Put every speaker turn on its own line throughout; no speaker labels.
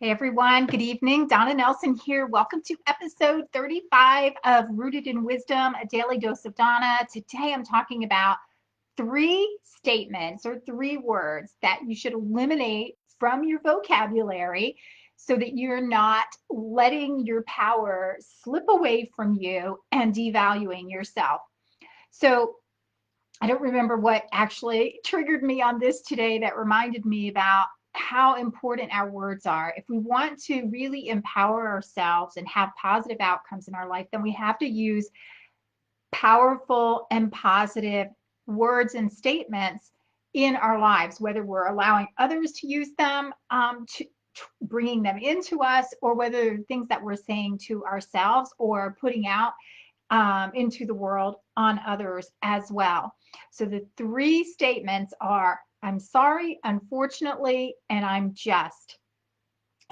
Hey everyone, good evening. Donna Nelson here. Welcome to episode 35 of Rooted in Wisdom, a daily dose of Donna. Today I'm talking about three statements or three words that you should eliminate from your vocabulary so that you're not letting your power slip away from you and devaluing yourself. So I don't remember what actually triggered me on this today that reminded me about how important our words are. If we want to really empower ourselves and have positive outcomes in our life, then we have to use powerful and positive words and statements in our lives, whether we're allowing others to use them, bringing them into us, or whether things that we're saying to ourselves or putting out into the world on others as well. So the three statements are I'm sorry, unfortunately, and I'm just.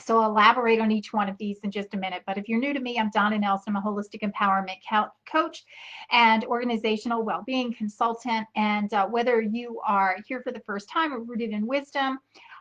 So I'll elaborate on each one of these in just a minute. But if you're new to me, I'm Donna Nelson. I'm a holistic empowerment coach and organizational well-being consultant. And whether you are here for the first time or rooted in wisdom,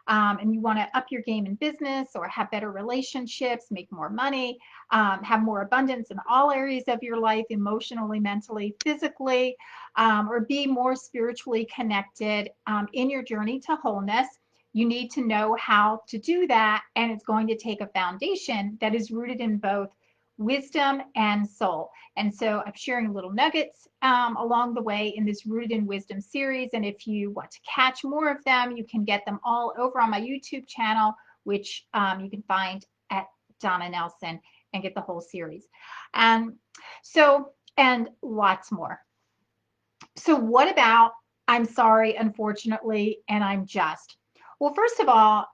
and you want to up your game in business or have better relationships, make more money, have more abundance in all areas of your life, emotionally, mentally, physically, or be more spiritually connected in your journey to wholeness, you need to know how to do that. And it's going to take a foundation that is rooted in both wisdom and soul. And so I'm sharing little nuggets along the way in this Rooted in Wisdom series. And if you want to catch more of them, you can get them all over on my YouTube channel, which you can find at Donna Nelson, and get the whole series. And lots more. So what about I'm sorry, unfortunately, and I'm just? Well, first of all,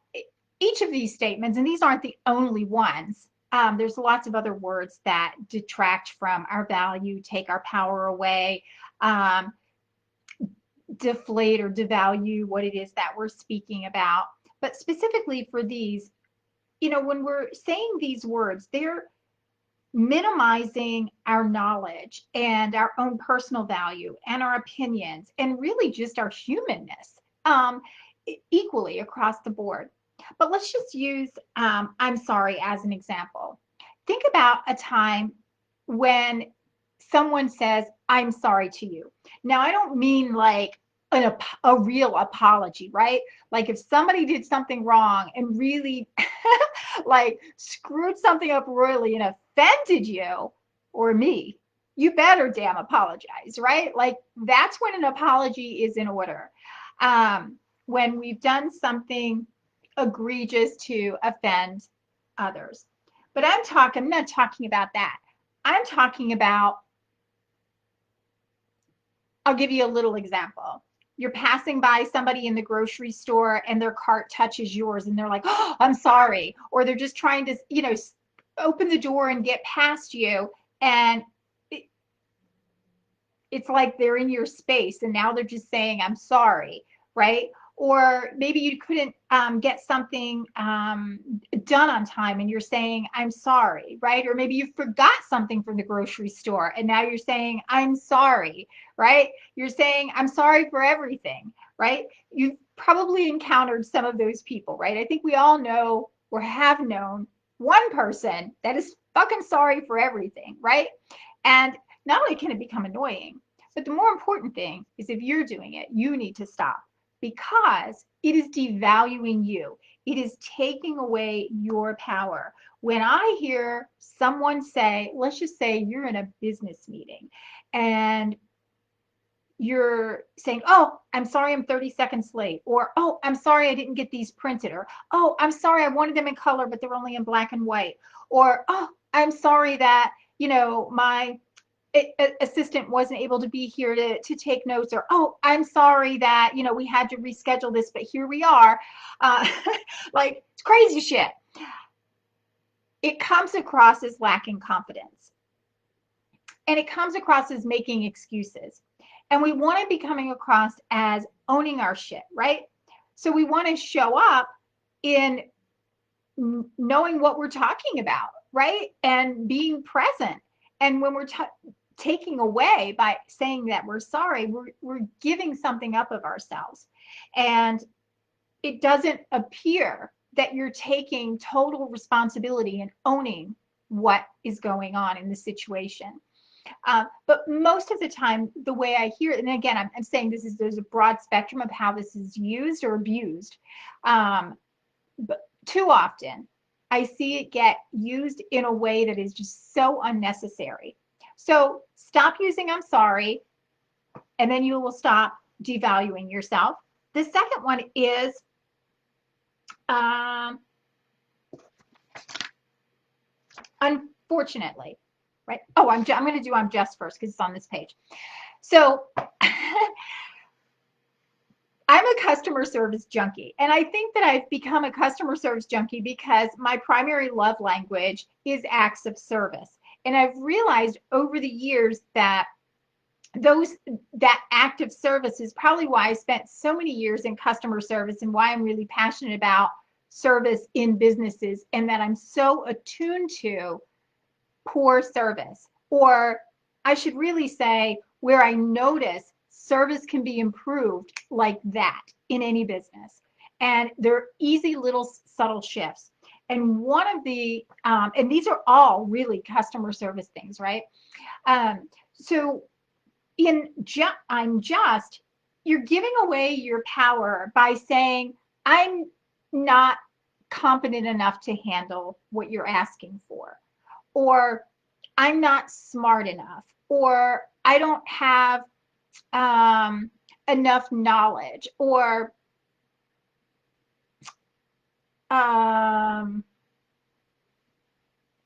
each of these statements, and these aren't the only ones, there's lots of other words that detract from our value, take our power away, deflate or devalue what it is that we're speaking about. But specifically for these, when we're saying these words, they're minimizing our knowledge and our own personal value and our opinions and really just our humanness equally across the board. But let's just use I'm sorry as an example. Think about a time when someone says, I'm sorry to you. Now, I don't mean like a real apology, right? Like if somebody did something wrong and really like screwed something up royally and offended you or me, you better damn apologize, right? Like that's when an apology is in order. When we've done something egregious to offend others. But I'm not talking about that. I'm talking about, I'll give you a little example. You're passing by somebody in the grocery store and their cart touches yours and they're like, oh, I'm sorry. Or they're just trying to, open the door and get past you. And it's like they're in your space and now they're just saying, I'm sorry, right? Or maybe you couldn't get something done on time and you're saying, I'm sorry, right? Or maybe you forgot something from the grocery store and now you're saying, I'm sorry, right? You're saying, I'm sorry for everything, right? You've probably encountered some of those people, right? I think we all know or have known one person that is fucking sorry for everything, right? And not only can it become annoying, but the more important thing is if you're doing it, you need to stop because it is devaluing you. It is taking away your power. When I hear someone say, let's just say you're in a business meeting and you're saying, oh, I'm sorry I'm 30 seconds late, or oh, I'm sorry I didn't get these printed, or oh, I'm sorry I wanted them in color, but they're only in black and white, or oh, I'm sorry that, my assistant wasn't able to be here to take notes, or oh, I'm sorry that we had to reschedule this, but here we are. Like it's crazy shit. It comes across as lacking confidence, and it comes across as making excuses, and we want to be coming across as owning our shit, right? So we want to show up in knowing what we're talking about, right? And being present. And when we're taking away by saying that we're sorry, we're giving something up of ourselves. And it doesn't appear that you're taking total responsibility and owning what is going on in the situation. But most of the time, the way I hear it, and again, I'm saying there's a broad spectrum of how this is used or abused. But too often, I see it get used in a way that is just so unnecessary. So stop using I'm sorry, and then you will stop devaluing yourself. The second one is unfortunately, right? Oh, I'm going to do I'm just first because it's on this page. So I'm a customer service junkie, and I think that I've become a customer service junkie because my primary love language is acts of service. And I've realized over the years that that act of service is probably why I spent so many years in customer service and why I'm really passionate about service in businesses, and that I'm so attuned to poor service, or I should really say where I notice service can be improved like that in any business. And they're easy little subtle shifts. And one of the, and these are all really customer service things, right? So I'm just, you're giving away your power by saying, I'm not competent enough to handle what you're asking for, or I'm not smart enough, or I don't have enough knowledge, or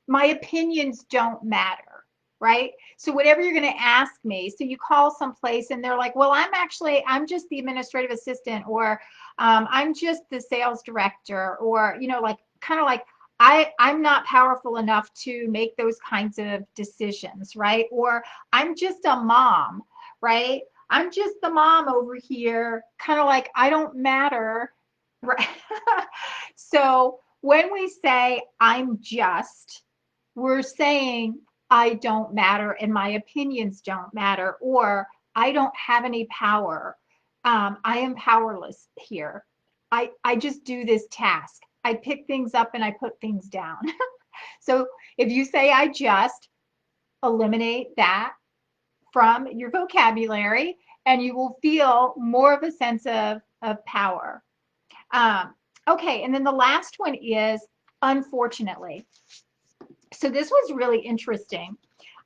my opinions don't matter, right? So whatever you're going to ask me, so you call someplace and they're like, well, I'm just the administrative assistant, or I'm just the sales director, or, like kind of like, I'm not powerful enough to make those kinds of decisions, right? Or I'm just a mom, right? I'm just the mom over here, kind of like I don't matter, right? So when we say I'm just, we're saying I don't matter and my opinions don't matter, or I don't have any power. I am powerless here. I just do this task. I pick things up and I put things down. So if you say I just, eliminate that from your vocabulary, and you will feel more of a sense of power. Okay, and then the last one is unfortunately. So this was really interesting.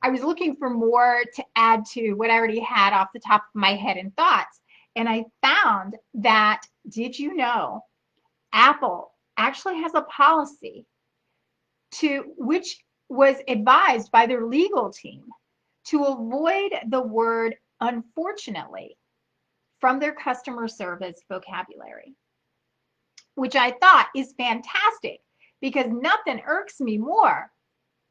I was looking for more to add to what I already had off the top of my head in thoughts. And I found that, did you know, Apple actually has a policy which was advised by their legal team to avoid the word unfortunately from their customer service vocabulary, which I thought is fantastic, because nothing irks me more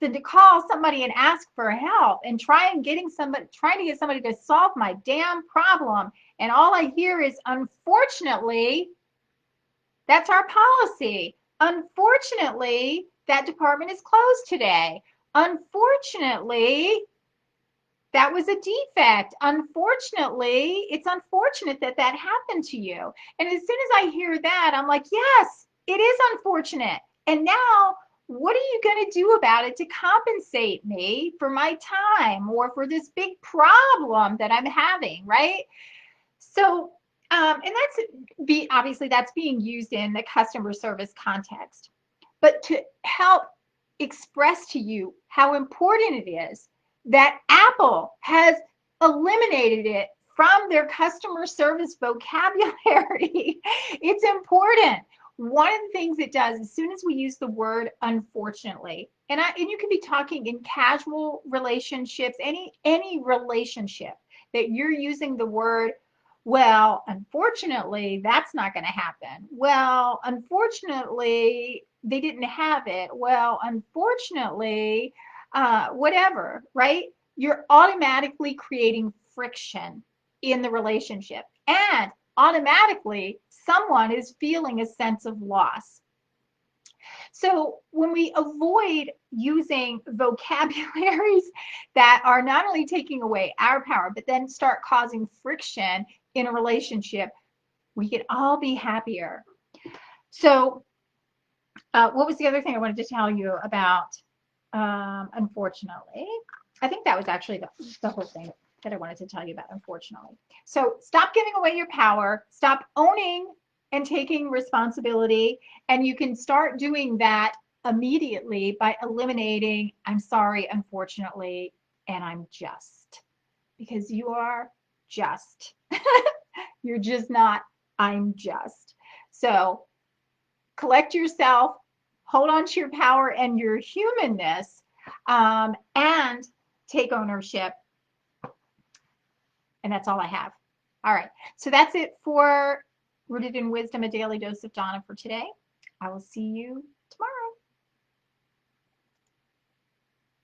than to call somebody and ask for help and trying to get somebody to solve my damn problem. And all I hear is, unfortunately, that's our policy. Unfortunately, that department is closed today. Unfortunately, that was a defect. Unfortunately, it's unfortunate that that happened to you. And as soon as I hear that, I'm like, yes, it is unfortunate. And now, what are you going to do about it to compensate me for my time or for this big problem that I'm having, right? So, and obviously that's being used in the customer service context. But to help express to you how important it is that Apple has eliminated it from their customer service vocabulary, it's important. One of the things it does, as soon as we use the word unfortunately, and you can be talking in casual relationships, any relationship that you're using the word, well, unfortunately, that's not going to happen. Well, unfortunately, they didn't have it. Well, unfortunately, whatever, right? You're automatically creating friction in the relationship, and automatically someone is feeling a sense of loss. So when we avoid using vocabularies that are not only taking away our power, but then start causing friction in a relationship, we could all be happier. So, what was the other thing I wanted to tell you about? Unfortunately, I think that was actually the whole thing that I wanted to tell you about, unfortunately. So, stop giving away your power, stop owning and taking responsibility, and you can start doing that immediately by eliminating I'm sorry, unfortunately, and I'm just, because you are just. You're just not, I'm just. So, collect yourself, hold on to your power and your humanness, and take ownership. And that's all I have. All right. So that's it for Rooted in Wisdom, a daily dose of Donna for today. I will see you